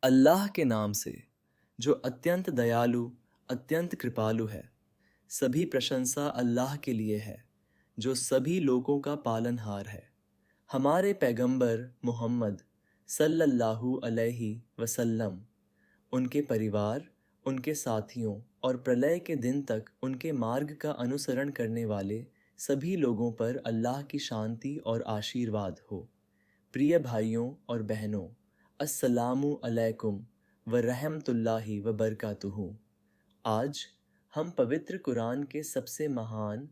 अल्लाह के नाम से जो अत्यंत दयालु अत्यंत कृपालु है। सभी प्रशंसा अल्लाह के लिए है जो सभी लोगों का पालनहार है। हमारे पैगंबर मोहम्मद सल्लल्लाहु अलैहि वसल्लम, उनके परिवार, उनके साथियों और प्रलय के दिन तक उनके मार्ग का अनुसरण करने वाले सभी लोगों पर अल्लाह की शांति और आशीर्वाद हो। प्रिय भाइयों और बहनों, अस्सलामु अलैकुम व रहमतुल्लाहि व बरकातुहू। आज हम पवित्र कुरान के सबसे महान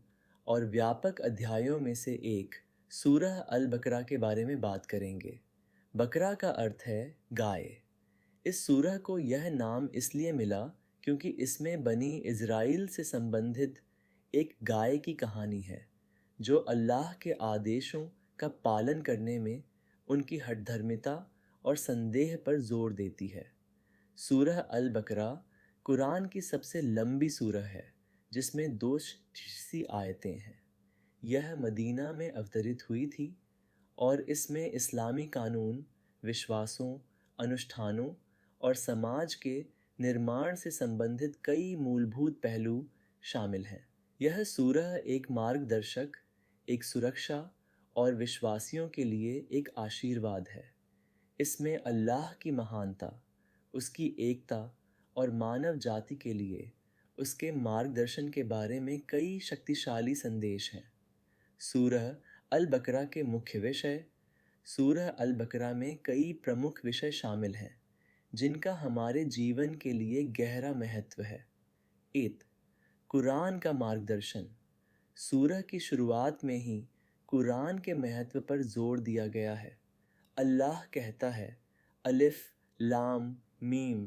और व्यापक अध्यायों में से एक सूरह अल बकरा के बारे में बात करेंगे। बकरा का अर्थ है गाय। इस सूरह को यह नाम इसलिए मिला क्योंकि इसमें बनी इज़राइल से संबंधित एक गाय की कहानी है जो अल्लाह के आदेशों का पालन करने में उनकी हठधर्मिता और संदेह पर जोर देती है। सूरह अल बकरा कुरान की सबसे लंबी सूरह है जिसमें 2 आयतें हैं। यह मदीना में अवतरित हुई थी और इसमें इस्लामी कानून, विश्वासों, अनुष्ठानों और समाज के निर्माण से संबंधित कई मूलभूत पहलू शामिल हैं। यह सूरह एक मार्गदर्शक, एक सुरक्षा और विश्वासियों के लिए एक आशीर्वाद है। इसमें अल्लाह की महानता, उसकी एकता और मानव जाति के लिए उसके मार्गदर्शन के बारे में कई शक्तिशाली संदेश हैं। सूरह अल बकरा के मुख्य विषय। सूरह अल बकरा में कई प्रमुख विषय शामिल हैं जिनका हमारे जीवन के लिए गहरा महत्व है। एक, कुरान का मार्गदर्शन। सूरह की शुरुआत में ही कुरान के महत्व पर जोर दिया गया है। अल्लाह कहता है, अलिफ लाम मीम,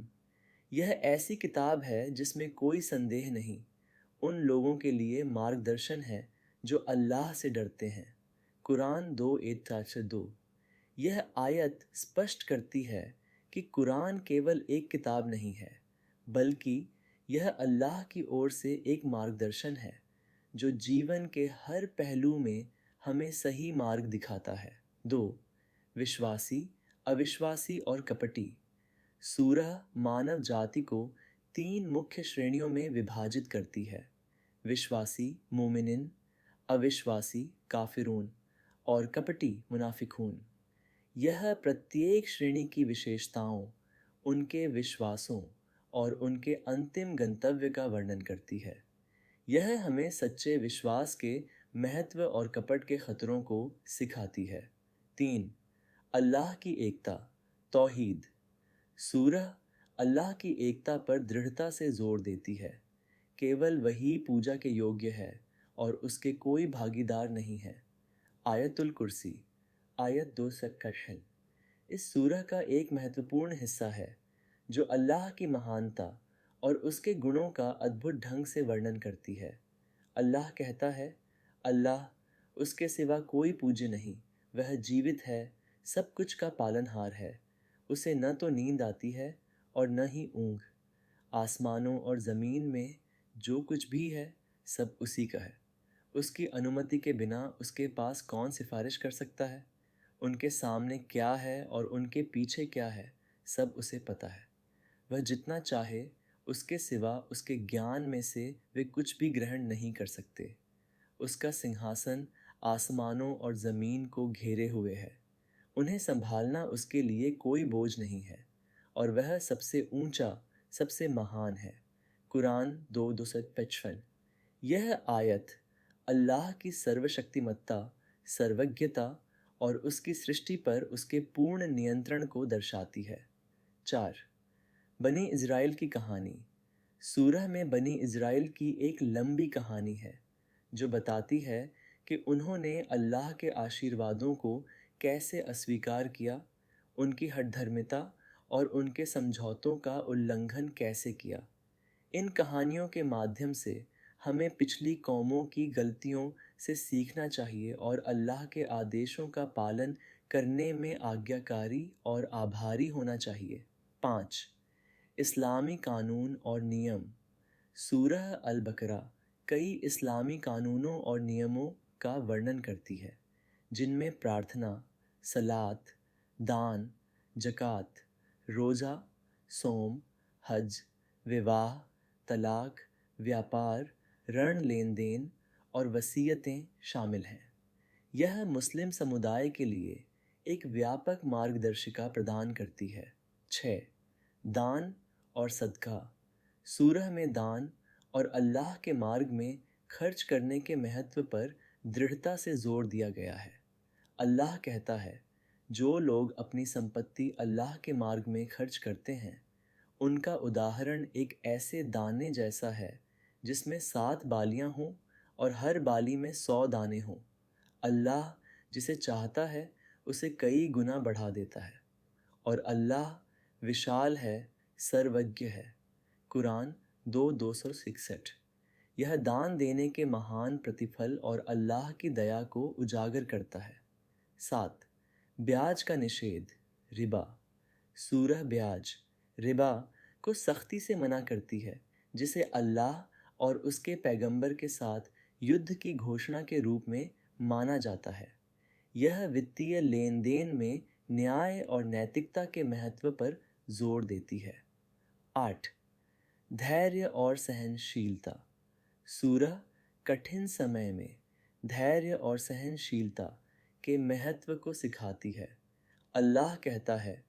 यह ऐसी किताब है जिसमें कोई संदेह नहीं, उन लोगों के लिए मार्गदर्शन है जो अल्लाह से डरते हैं। कुरान 2:4-2। यह आयत स्पष्ट करती है कि कुरान केवल एक किताब नहीं है, बल्कि यह अल्लाह की ओर से एक मार्गदर्शन है जो जीवन के हर पहलू में हमें सही मार्ग दिखाता है। 2. विश्वासी, अविश्वासी और कपटी। सूरह मानव जाति को 3 मुख्य श्रेणियों में विभाजित करती है: विश्वासी मोमिनिन, अविश्वासी काफिरून और कपटी मुनाफिकून। यह प्रत्येक श्रेणी की विशेषताओं, उनके विश्वासों और उनके अंतिम गंतव्य का वर्णन करती है। यह हमें सच्चे विश्वास के महत्व और कपट के खतरों को सिखाती है। 3. अल्लाह की एकता, तौहीद। सूरह अल्लाह की एकता पर दृढ़ता से जोर देती है। केवल वही पूजा के योग्य है और उसके कोई भागीदार नहीं है। आयतुल कुर्सी, आयत 2 इस सूरह का एक महत्वपूर्ण हिस्सा है जो अल्लाह की महानता और उसके गुणों का अद्भुत ढंग से वर्णन करती है। अल्लाह कहता है, अल्लाह, उसके सिवा कोई पूज्य नहीं, वह जीवित है, सब कुछ का पालनहार है, उसे न तो नींद आती है और न ही ऊँघ। आसमानों और ज़मीन में जो कुछ भी है सब उसी का है। उसकी अनुमति के बिना उसके पास कौन सिफारिश कर सकता है? उनके सामने क्या है और उनके पीछे क्या है, सब उसे पता है। वह जितना चाहे उसके सिवा उसके ज्ञान में से वे कुछ भी ग्रहण नहीं कर सकते। उसका सिंहासन आसमानों और ज़मीन को घेरे हुए है। उन्हें संभालना उसके लिए कोई बोझ नहीं है और वह सबसे ऊंचा, सबसे महान है। कुरान 2:255। यह आयत अल्लाह की सर्वशक्तिमत्ता, सर्वज्ञता और उसकी सृष्टि पर उसके पूर्ण नियंत्रण को दर्शाती है। 4. बनी इज़राइल की कहानी। सूरह में बनी इज़राइल की एक लंबी कहानी है जो बताती है कि उन्होंने अल्लाह के आशीर्वादों को कैसे अस्वीकार किया, उनकी हठधर्मिता और उनके समझौतों का उल्लंघन कैसे किया। इन कहानियों के माध्यम से हमें पिछली कौमों की गलतियों से सीखना चाहिए और अल्लाह के आदेशों का पालन करने में आज्ञाकारी और आभारी होना चाहिए। 5. इस्लामी कानून और नियम। सूरह अल बकरा कई इस्लामी कानूनों और नियमों का वर्णन करती है जिनमें प्रार्थना, सलात, दान, जकात, रोज़ा सोम, हज, विवाह, तलाक, व्यापार, ऋण लेन देन और वसीयतें शामिल हैं। यह मुस्लिम समुदाय के लिए एक व्यापक मार्गदर्शिका प्रदान करती है। 6. दान और सदका। सूरह में दान और अल्लाह के मार्ग में खर्च करने के महत्व पर दृढ़ता से जोर दिया गया है। अल्लाह कहता है, जो लोग अपनी संपत्ति अल्लाह के मार्ग में खर्च करते हैं, उनका उदाहरण एक ऐसे दाने जैसा है जिसमें 7 बालियां हों और हर बाली में 100 दाने हों। अल्लाह जिसे चाहता है उसे कई गुना बढ़ा देता है और अल्लाह विशाल है, सर्वज्ञ है। कुरान 2:266। यह दान देने के महान प्रतिफल और अल्लाह की दया को उजागर करता है। 7. ब्याज का निषेध, रिबा। सूरह ब्याज रिबा को सख्ती से मना करती है, जिसे अल्लाह और उसके पैगंबर के साथ युद्ध की घोषणा के रूप में माना जाता है। यह वित्तीय लेन देन में न्याय और नैतिकता के महत्व पर जोर देती है। 8. धैर्य और सहनशीलता। सूरह कठिन समय में धैर्य और सहनशीलता के महत्व को सिखाती है। अल्लाह कहता है,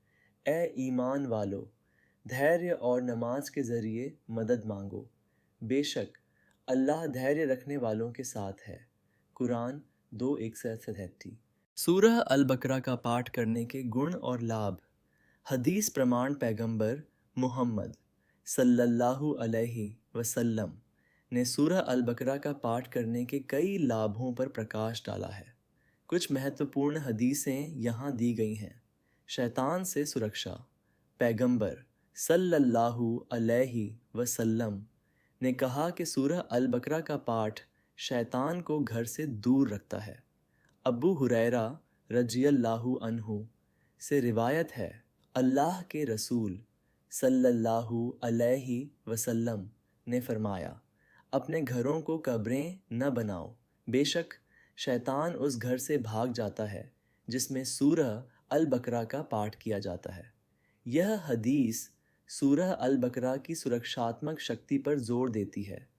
ए ईमान वालो, धैर्य और नमाज के ज़रिए मदद मांगो। बेशक अल्लाह धैर्य रखने वालों के साथ है। कुरान 2:1-33। सूरह अल बकरा का पाठ करने के गुण और लाभ। हदीस प्रमाण पैगंबर मुहम्मद सल्लल्लाहु अलैहि वसल्लम ने सूरह अल बकरा का पाठ करने के कई लाभों पर प्रकाश डाला है। कुछ महत्वपूर्ण हदीसें यहाँ दी गई हैं। शैतान से सुरक्षा। पैगंबर सल्लल्लाहु अलैहि वसल्लम ने कहा कि सूरह अल बकरा का पाठ शैतान को घर से दूर रखता है। अबू हुरैरा रज़ियल्लाहु अन्हु से रिवायत है, अल्लाह के रसूल सल्लल्लाहु अलैहि वसल्लम ने फरमाया, अपने घरों को कब्रें न बनाओ, बेशक शैतान उस घर से भाग जाता है जिसमें सूरह अल बकरा का पाठ किया जाता है। यह हदीस सूरह अल बकरा की सुरक्षात्मक शक्ति पर जोर देती है,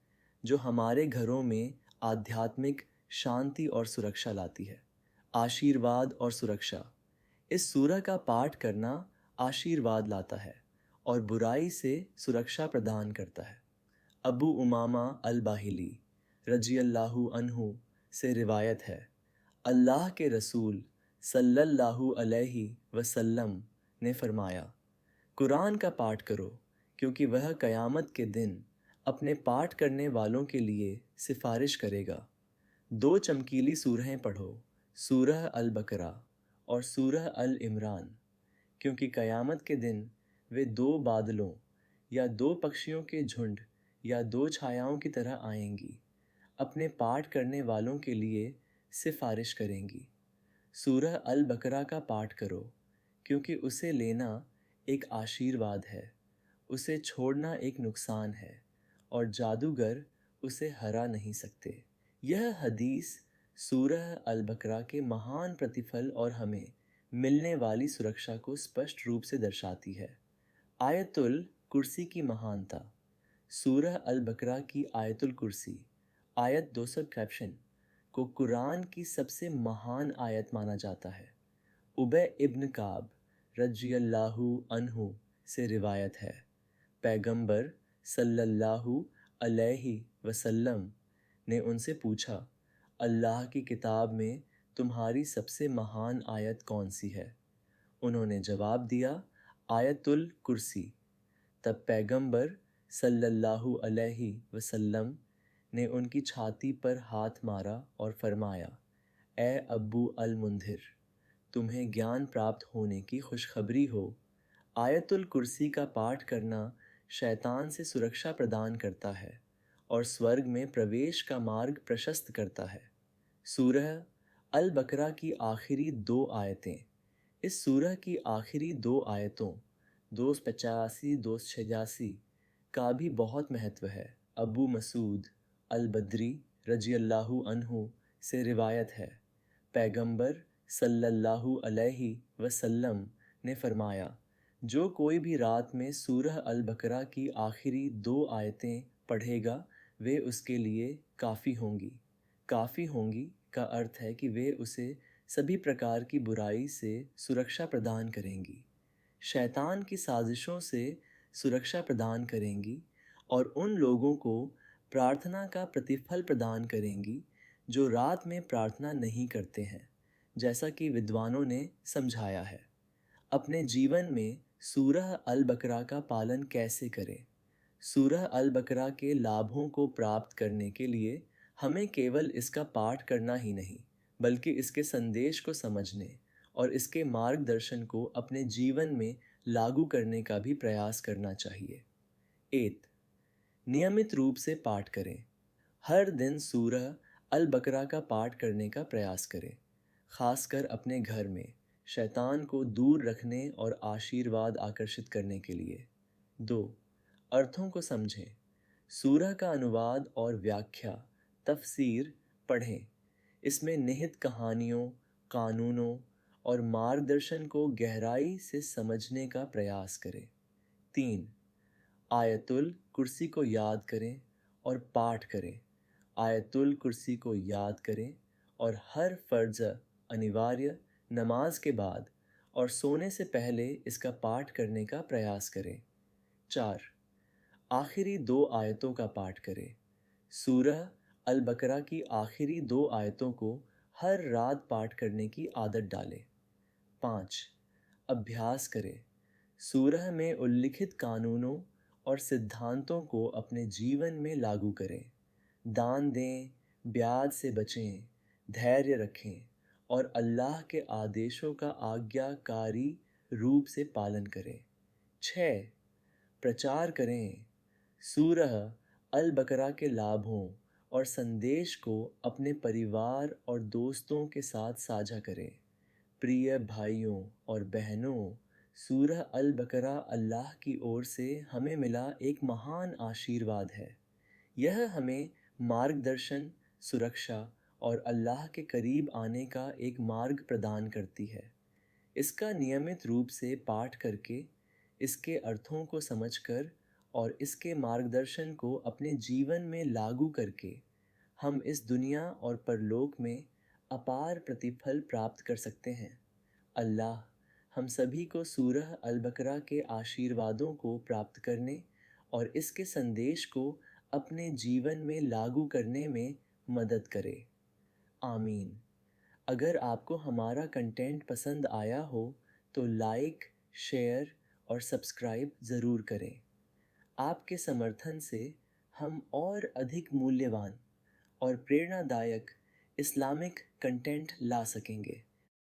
जो हमारे घरों में आध्यात्मिक शांति और सुरक्षा लाती है। आशीर्वाद और सुरक्षा। इस सूरह का पाठ करना आशीर्वाद लाता है और बुराई से सुरक्षा प्रदान करता है। अबू उमामा अल बाहिली रज़ियल्लाहु अन्हु से रिवायत है, अल्लाह के रसूल सल्लल्लाहु अलैहि वसल्लम ने फरमाया, कुरान का पाठ करो, क्योंकि वह क़यामत के दिन अपने पाठ करने वालों के लिए सिफारिश करेगा। 2 चमकीली सूरहें पढ़ो, सूरह अल बकरा और सूरह अल इमरान, क्योंकि क़यामत के दिन वे 2 बादलों या 2 पक्षियों के झुंड या 2 छायाओं की तरह आएंगी, अपने पाठ करने वालों के लिए सिफारिश करेंगी। सूरह अल बकरा का पाठ करो, क्योंकि उसे लेना एक आशीर्वाद है, उसे छोड़ना एक नुकसान है और जादूगर उसे हरा नहीं सकते। यह हदीस सूरह अल बकरा के महान प्रतिफल और हमें मिलने वाली सुरक्षा को स्पष्ट रूप से दर्शाती है। आयतुल कुर्सी की महानता। सूरह अल बकरा की आयतुल कुर्सी आयत 200 कैप्शन को कुरान की सबसे महान आयत माना जाता है। उबय इब्न काब रज़ियल्लाहु अन्हु से रिवायत है, पैगंबर सल्लल्लाहु अलैहि वसल्लम ने उनसे पूछा, अल्लाह की किताब में तुम्हारी सबसे महान आयत कौन सी है? उन्होंने जवाब दिया, आयतुल कुर्सी। तब पैगंबर सल्लल्लाहु अलैहि वसल्लम ने उनकी छाती पर हाथ मारा और फरमाया, ए अब्बू अल मुंधिर, तुम्हें ज्ञान प्राप्त होने की खुशखबरी हो। आयतुल कुर्सी का पाठ करना शैतान से सुरक्षा प्रदान करता है और स्वर्ग में प्रवेश का मार्ग प्रशस्त करता है। सूरह अल बकरा की आखिरी 2 आयतें। इस सूरह की आखिरी 2 आयतों 285-286 का भी बहुत महत्व है। अबू मसूद अल बदरी रज़ियल्लाहु अन्हु से रिवायत है, पैगंबर सल्लल्लाहु अलैहि वसल्लम ने फरमाया, जो कोई भी रात में सूरह अल बकरा की आखिरी 2 आयतें पढ़ेगा वे उसके लिए काफ़ी होंगी। काफ़ी होंगी का अर्थ है कि वे उसे सभी प्रकार की बुराई से सुरक्षा प्रदान करेंगी, शैतान की साजिशों से सुरक्षा प्रदान करेंगी और उन लोगों को प्रार्थना का प्रतिफल प्रदान करेंगी जो रात में प्रार्थना नहीं करते हैं, जैसा कि विद्वानों ने समझाया है। अपने जीवन में सूरह अल बकरा का पालन कैसे करें? सूरह अल बकरा के लाभों को प्राप्त करने के लिए हमें केवल इसका पाठ करना ही नहीं, बल्कि इसके संदेश को समझने और इसके मार्गदर्शन को अपने जीवन में लागू करने का भी प्रयास करना चाहिए। 8. नियमित रूप से पाठ करें। हर दिन सूरह अल बकरा का पाठ करने का प्रयास करें, खासकर अपने घर में शैतान को दूर रखने और आशीर्वाद आकर्षित करने के लिए। 2. अर्थों को समझें। सूरह का अनुवाद और व्याख्या तफसीर पढ़ें। इसमें निहित कहानियों, कानूनों और मार्गदर्शन को गहराई से समझने का प्रयास करें। 3. आयतुल कुर्सी को याद करें और पाठ करें। आयतुल कुर्सी को याद करें और हर फ़र्ज़ अनिवार्य नमाज के बाद और सोने से पहले इसका पाठ करने का प्रयास करें। 4. आखिरी 2 आयतों का पाठ करें। सूरह अल बकरा की आखिरी 2 आयतों को हर रात पाठ करने की आदत डालें। 5. अभ्यास करें। सूरह में उल्लिखित कानूनों और सिद्धांतों को अपने जीवन में लागू करें। दान दें, ब्याज से बचें, धैर्य रखें और अल्लाह के आदेशों का आज्ञाकारी रूप से पालन करें। 6. प्रचार करें। सूरह अल बकरा के लाभों और संदेश को अपने परिवार और दोस्तों के साथ साझा करें। प्रिय भाइयों और बहनों, सूरह अल बकरा अल्लाह की ओर से हमें मिला एक महान आशीर्वाद है। यह हमें मार्गदर्शन, सुरक्षा और अल्लाह के करीब आने का एक मार्ग प्रदान करती है। इसका नियमित रूप से पाठ करके, इसके अर्थों को समझकर और इसके मार्गदर्शन को अपने जीवन में लागू करके हम इस दुनिया और परलोक में अपार प्रतिफल प्राप्त कर सकते हैं। अल्लाह हम सभी को सूरह अल बकरा के आशीर्वादों को प्राप्त करने और इसके संदेश को अपने जीवन में लागू करने में मदद करे। आमीन। अगर आपको हमारा कंटेंट पसंद आया हो तो लाइक, शेयर और सब्सक्राइब ज़रूर करें। आपके समर्थन से हम और अधिक मूल्यवान और प्रेरणादायक इस्लामिक कंटेंट ला सकेंगे।